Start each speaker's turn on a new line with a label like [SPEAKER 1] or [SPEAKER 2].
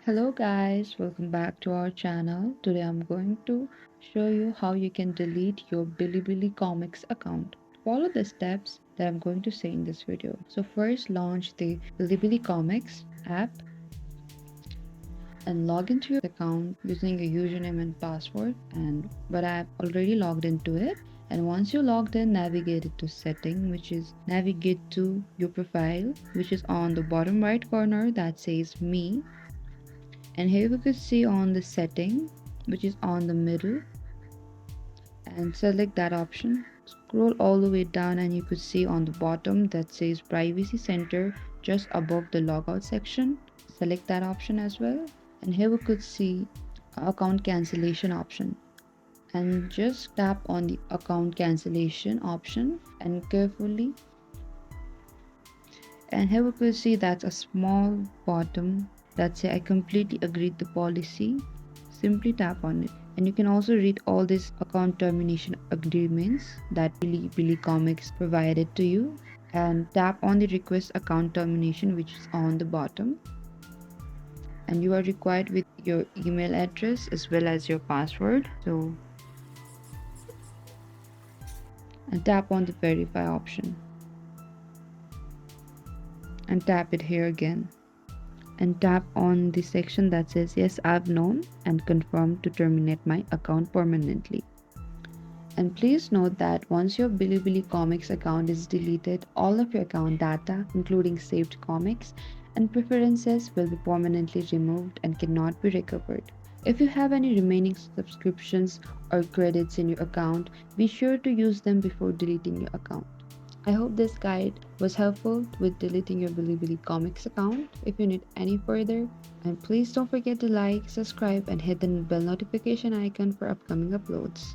[SPEAKER 1] Hello guys, welcome back to our channel. Today I'm going to show you how you can delete your Bilibili Comics account. Follow the steps that I'm going to say in this video. So first launch the Bilibili Comics app and log into your account using a username and password but I've already logged into it. And once you're logged in, navigate it to setting, which is navigate to your profile, which is on the bottom right corner that says me. And here we could see on the setting, which is on the middle, and select that option. Scroll all the way down and you could see on the bottom that says privacy center just above the logout section. Select that option as well. And here we could see account cancellation option, and just tap on the account cancellation option and carefully, and here we could see that's a small bottom that say I completely agreed the policy. Simply tap on it, and you can also read all these account termination agreements that Bilibili Comics provided to you, and tap on the request account termination, which is on the bottom, and you are required with your email address as well as your password. So and tap on the verify option and tap it here again, and tap on the section that says yes, I've known, and confirm to terminate my account permanently. And please note that once your Bilibili Comics account is deleted, all of your account data, including saved comics and preferences, will be permanently removed and cannot be recovered. If you have any remaining subscriptions or credits in your account, be sure to use them before deleting your account. I hope this guide was helpful with deleting your Bilibili Comics account. If you need any further, and please don't forget to like, subscribe, and hit the bell notification icon for upcoming uploads.